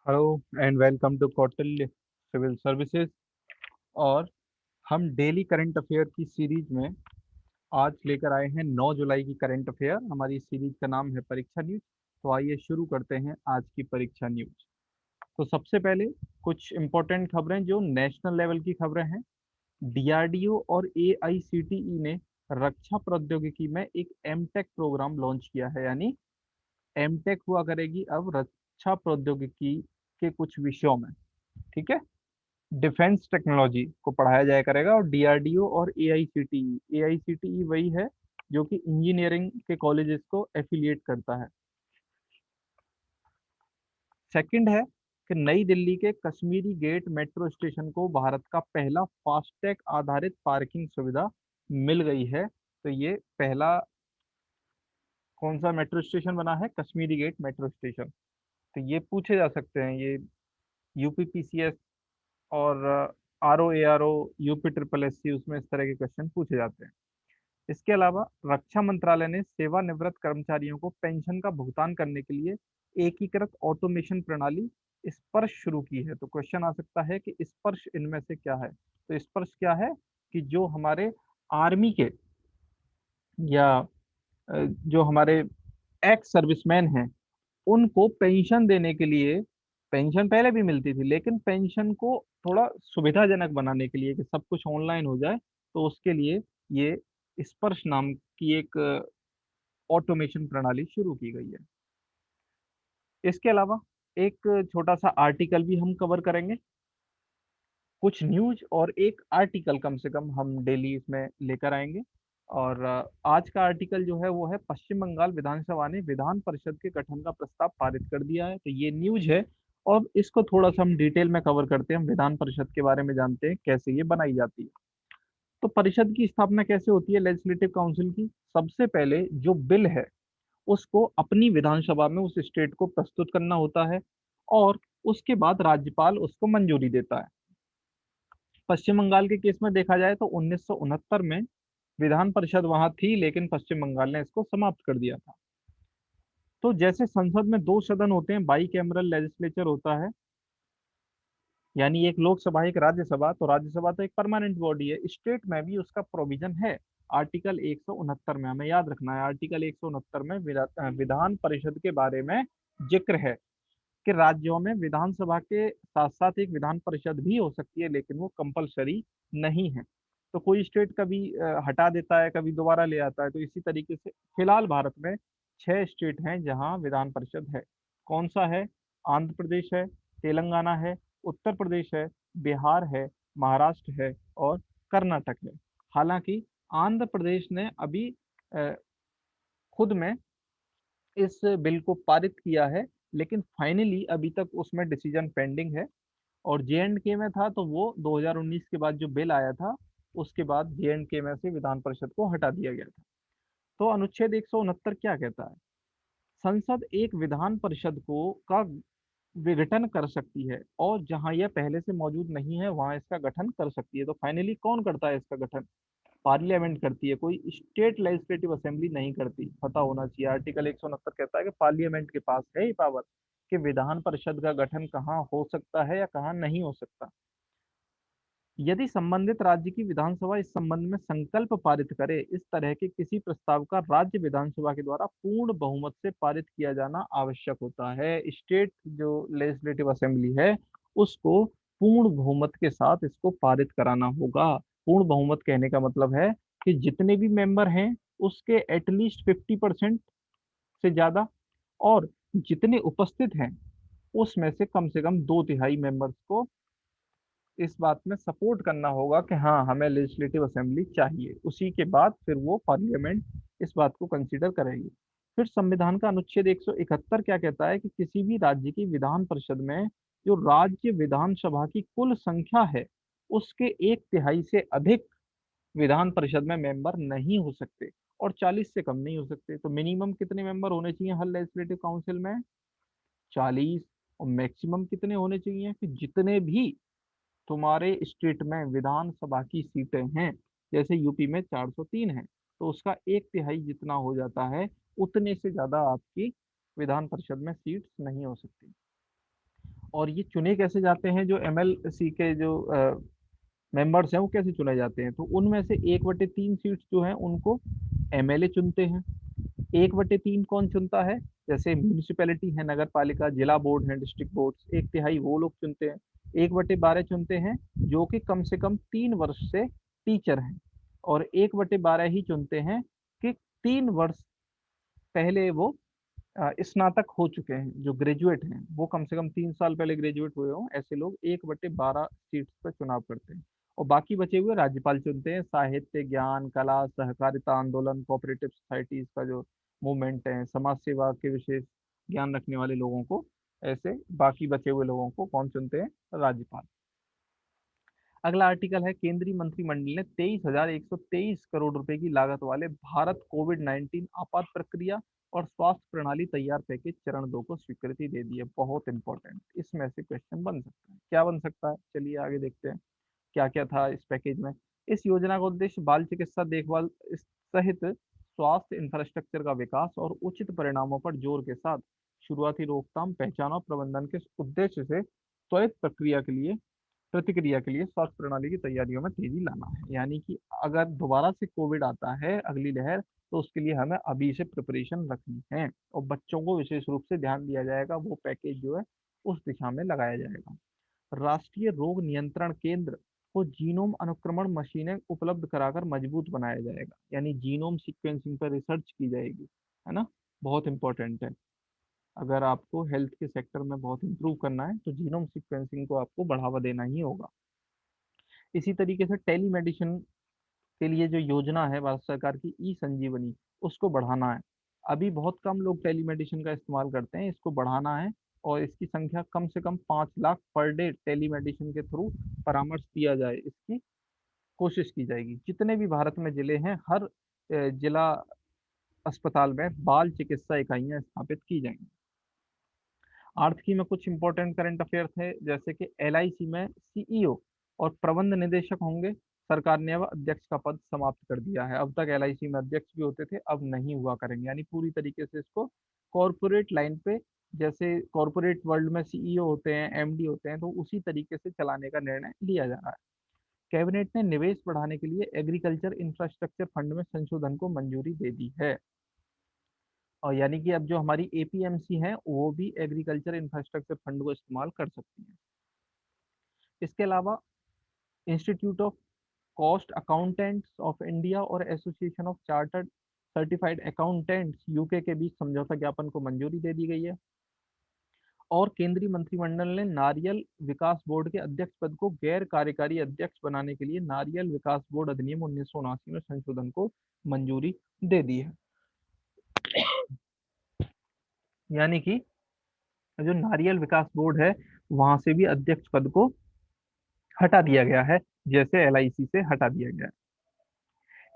Hello and welcome to Kautilya civil services. और हम daily current affair की सीरीज में आज लेकर आए हैं 9 जुलाई की करंट अफेयर। हमारी सीरीज का नाम है परीक्षा न्यूज। तो आइए शुरू करते हैं आज की परीक्षा न्यूज। तो सबसे पहले कुछ इम्पोर्टेंट खबरें जो नेशनल लेवल की खबरें हैं। डीआरडीओ और एआईसीटीई ने रक्षा प्रौद्योगिकी में एक एमटेक प्रोग्राम लॉन्च किया है, यानी एमटेक हुआ करेगी अब रक्षा प्रौद्योगिकी के कुछ विषयों में। ठीक है, डिफेंस टेक्नोलॉजी को पढ़ाया जाया करेगा। और डीआरडीओ और एआईसीटीई, एआईसीटीई वही है जो कि इंजीनियरिंग के कॉलेजेस को एफिलिएट करता है। सेकंड है कि नई दिल्ली के कश्मीरी गेट मेट्रो स्टेशन को भारत का पहला फास्टैग आधारित पार्किंग सुविधा मिल गई है। तो ये पहला कौन सा मेट्रो स्टेशन बना है? Kashmiri Gate metro station. तो ये पूछे जा सकते हैं, ये यूपीपीसीएस और RO UP triple S C, उसमें इस तरह के क्वेश्चन पूछे जाते हैं। इसके अलावा रक्षा मंत्रालय ने सेवानिवृत्त कर्मचारियों को पेंशन का भुगतान करने के लिए एकीकृत ऑटोमेशन प्रणाली स्पर्श शुरू की है। तो क्वेश्चन आ सकता है कि स्पर्श इनमें से क्या है? तो स्पर्श क्या है कि जो हमारे आर्मी के या जो हमारे एक्स सर्विसमैन हैं, उनको पेंशन देने के लिए, पेंशन पहले भी मिलती थी लेकिन पेंशन को थोड़ा सुविधाजनक बनाने के लिए कि सब कुछ ऑनलाइन हो जाए, तो उसके लिए ये स्पर्श नाम की एक ऑटोमेशन प्रणाली शुरू की गई है। इसके अलावा एक छोटा सा आर्टिकल भी हम कवर करेंगे। कुछ न्यूज और एक आर्टिकल कम से कम हम डेली इसमें लेकर आएंगे। और आज का आर्टिकल जो है वो है पश्चिम बंगाल विधानसभा ने विधान परिषद के गठन का प्रस्ताव पारित कर दिया है। तो ये न्यूज है और इसको थोड़ा सा हम डिटेल में कवर करते हैं। हम विधान परिषद के बारे में जानते हैं कैसे ये बनाई जाती है। तो परिषद की स्थापना कैसे होती है? लेजिस्लेटिव काउंसिल की सबसे पहले जो बिल है उसको अपनी विधानसभा में उस स्टेट को प्रस्तुत करना होता है और उसके बाद राज्यपाल उसको मंजूरी देता है। पश्चिम बंगाल के केस में देखा जाए तो 1969 में विधान परिषद वहां थी लेकिन पश्चिम बंगाल ने इसको समाप्त कर दिया था। तो जैसे संसद में दो सदन होते हैं, बाई कैमरल लेजिस्लेचर होता है, यानी एक लोकसभा एक राज्यसभा। तो राज्यसभा तो एक परमानेंट बॉडी है, स्टेट में भी उसका प्रोविजन है। आर्टिकल 169 में हमें याद रखना है, आर्टिकल 169 में विधान परिषद के बारे में जिक्र है कि राज्यों में विधानसभा के साथ साथ एक विधान परिषद भी हो सकती है लेकिन वो कंपलसरी नहीं है। तो कोई स्टेट कभी हटा देता है, कभी दोबारा ले आता है। तो इसी तरीके से फिलहाल भारत में 6 स्टेट हैं जहां विधान परिषद है। कौन सा है? आंध्र प्रदेश है, तेलंगाना है, उत्तर प्रदेश है, बिहार है, महाराष्ट्र है और कर्नाटक है। हालांकि आंध्र प्रदेश ने अभी अ, खुद में इस बिल को पारित किया है लेकिन फाइनली अभी तक उसमें डिसीजन पेंडिंग है। और जे एंड के में था तो वो 2019 के बाद जो बिल आया था उसके बाद जे एंड के में से विधान परिषद को हटा दिया गया था। तो अनुच्छेद 169 क्या कहता है? संसद एक विधान परिषद को का विघटन कर सकती है और जहां यह पहले से मौजूद नहीं है वहां इसका गठन कर सकती है। तो फाइनली कौन करता है इसका गठन? पार्लियामेंट करती है, कोई स्टेट लेजिस्लेटिव असेंबली नहीं करती। पता होना चाहिए, आर्टिकल 169 कहता है कि पार्लियामेंट के पास है ये पावर कि विधान परिषद का गठन कहाँ हो सकता है या कहाँ नहीं हो सकता। यदि संबंधित राज्य की विधानसभा इस संबंध में संकल्प पारित करे, इस तरह के किसी प्रस्ताव का राज्य विधानसभा के द्वारा पूर्ण बहुमत से पारित किया जाना आवश्यक होता है। स्टेट जो लेजिस्लेटिव असेंबली है उसको पूर्ण बहुमत के साथ इसको पारित कराना होगा। पूर्ण बहुमत कहने का मतलब है कि जितने भी मेंबर हैं उसके एटलीस्ट 50% से ज्यादा, और जितने उपस्थित हैं उसमें से कम 2/3 मेंबर्स को इस बात में सपोर्ट करना होगा कि हाँ हमें लेजिस्लेटिव असेंबली चाहिए। उसी के बाद फिर वो पार्लियामेंट इस बात को कंसीडर करेगी। फिर संविधान का अनुच्छेद 171 क्या कहता है कि किसी भी राज्य की विधान परिषद में जो राज्य विधानसभा की कुल संख्या है उसके 1/3 से अधिक विधान परिषद में मेंबर नहीं हो सकते और 40 से कम नहीं हो सकते। तो मिनिमम कितने मेंबर होने चाहिए हर लेजिस्लेटिव काउंसिल में? 40। और मैक्सिमम कितने होने चाहिए? कि जितने भी तुम्हारे स्टेट में विधानसभा की सीटें हैं, जैसे यूपी में 403 है तो उसका 1/3 जितना हो जाता है, उतने से ज्यादा आपकी विधान परिषद में सीट्स नहीं हो सकती। और ये चुने कैसे जाते हैं, जो एमएलसी के जो मेंबर्स हैं वो कैसे चुने जाते हैं, तो उनमें से 1/3 सीट्स जो हैं उनको एमएलए चुनते हैं। 1/3 कौन चुनता है, जैसे म्यूनिसिपैलिटी है, नगर पालिका, जिला बोर्ड है, डिस्ट्रिक्ट बोर्ड, 1/3 वो लोग चुनते हैं। 1/12 चुनते हैं जो कि कम से कम 3 वर्ष से टीचर हैं। और 1/12 ही चुनते हैं कि 3 वर्ष पहले वो स्नातक हो चुके हैं, जो ग्रेजुएट हैं वो कम से कम 3 साल पहले ग्रेजुएट हुए हों, ऐसे लोग 1/12 सीट्स पर चुनाव करते हैं। और बाकी बचे हुए राज्यपाल चुनते हैं। साहित्य, ज्ञान, कला, सहकारिता आंदोलन, कोऑपरेटिव सोसाइटीज का जो मूवमेंट है, समाज सेवा के विशेष ज्ञान रखने वाले लोगों को, ऐसे बाकी बचे हुए लोगों को कौन चुनते हैं, राज्यपाल। अगला आर्टिकल है, केंद्रीय मंत्रिमंडल ने 23,123 करोड़ रुपए की लागत वाले भारत कोविड-19 आपात प्रक्रिया और स्वास्थ्य प्रणाली तैयार पैकेज चरण 2 को स्वीकृति दे दी है। बहुत इंपॉर्टेंट, इसमें से क्वेश्चन बन सकता है। क्या बन सकता है, चलिए आगे देखते हैं क्या क्या था इस पैकेज में। इस योजना का उद्देश्य बाल चिकित्सा देखभाल सहित स्वास्थ्य इंफ्रास्ट्रक्चर का विकास और उचित परिणामों पर जोर के साथ शुरुआती रोकथाम, पहचान और प्रबंधन के उद्देश्य से त्वरित प्रतिक्रिया के लिए स्वास्थ्य प्रणाली की तैयारियों में तेजी लाना है। यानी कि अगर दोबारा से कोविड आता है, अगली लहर, तो उसके लिए हमें अभी से प्रिपरेशन रखनी है और बच्चों को विशेष रूप से ध्यान दिया जाएगा, वो पैकेज जो है उस दिशा में लगाया जाएगा। राष्ट्रीय रोग नियंत्रण केंद्र को जीनोम अनुक्रमण मशीनें उपलब्ध कराकर मजबूत बनाया जाएगा, यानी जीनोम सीक्वेंसिंग पर रिसर्च की जाएगी, है ना। बहुत इंपॉर्टेंट है। अगर आपको हेल्थ के सेक्टर में बहुत इंप्रूव करना है तो जीनोम सीक्वेंसिंग को आपको बढ़ावा देना ही होगा। इसी तरीके से टेलीमेडिसिन के लिए जो योजना है भारत सरकार की, ई संजीवनी, उसको बढ़ाना है। अभी बहुत कम लोग टेलीमेडिसिन का इस्तेमाल करते हैं, इसको बढ़ाना है। और इसकी संख्या कम से कम 5 लाख पर डे टेलीमेडिसिन के थ्रू परामर्श दिया जाए, इसकी कोशिश की जाएगी। जितने भी भारत में जिले हैं, हर जिला अस्पताल में बाल चिकित्सा इकाइयां स्थापित की जाएंगी। आर्थिकी में कुछ इंपॉर्टेंट करंट अफेयर्स है, जैसे कि एलआईसी में सीईओ और प्रबंध निदेशक होंगे। सरकार ने अब अध्यक्ष का पद समाप्त कर दिया है। अब तक एलआईसी में अध्यक्ष भी होते थे, अब नहीं हुआ करेंगे, यानी पूरी तरीके से इसको कॉरपोरेट लाइन पे, जैसे कॉरपोरेट वर्ल्ड में सीईओ होते हैं, एमडी होते हैं, तो उसी तरीके से चलाने का निर्णय लिया जा रहा है। कैबिनेट ने निवेश बढ़ाने के लिए एग्रीकल्चर इंफ्रास्ट्रक्चर फंड में संशोधन को मंजूरी दे दी है। और यानी कि अब जो हमारी एपीएमसी है वो भी एग्रीकल्चर इंफ्रास्ट्रक्चर फंड को इस्तेमाल कर सकती है। इसके अलावा Institute of Cost Accountants of India और Association of Chartered Certified Accountants UK के बीच समझौता ज्ञापन को मंजूरी दे दी गई है। और केंद्रीय मंत्रिमंडल ने नारियल विकास बोर्ड के अध्यक्ष पद को गैर कार्यकारी अध्यक्ष बनाने के लिए नारियल विकास बोर्ड अधिनियम 1979 में संशोधन को मंजूरी दे दी है। यानी कि जो नारियल विकास बोर्ड है, वहां से भी अध्यक्ष पद को हटा दिया गया है, जैसे एलआईसी से हटा दिया गया है।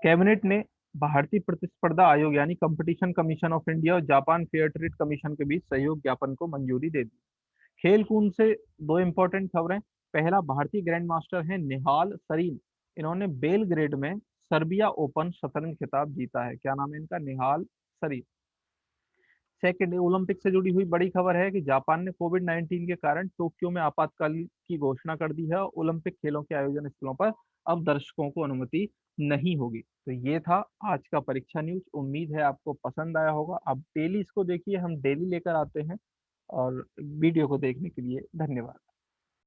कैबिनेट ने भारतीय प्रतिस्पर्धा आयोग यानी कंपटीशन कमीशन ऑफ इंडिया और जापान फेयर ट्रेड कमीशन के बीच सहयोग ज्ञापन को मंजूरी दे दी। खेल कूद से दो इंपॉर्टेंट खबरें। पहला, भारतीय ग्रैंड मास्टर है निहाल सरीन, इन्होंने बेलग्रेड में सर्बिया ओपन शतरंज खिताब जीता है। क्या नाम है इनका, निहाल सरीन। सेकंड, ओलंपिक से जुड़ी हुई बड़ी खबर है कि जापान ने कोविड-19 के कारण टोक्यो में आपातकाल की घोषणा कर दी है और ओलंपिक खेलों के आयोजन स्थलों पर अब दर्शकों को अनुमति नहीं होगी। तो ये था आज का परीक्षा न्यूज। उम्मीद है आपको पसंद आया होगा। आप डेली इसको देखिए, हम डेली लेकर आते हैं। और वीडियो को देखने के लिए धन्यवाद।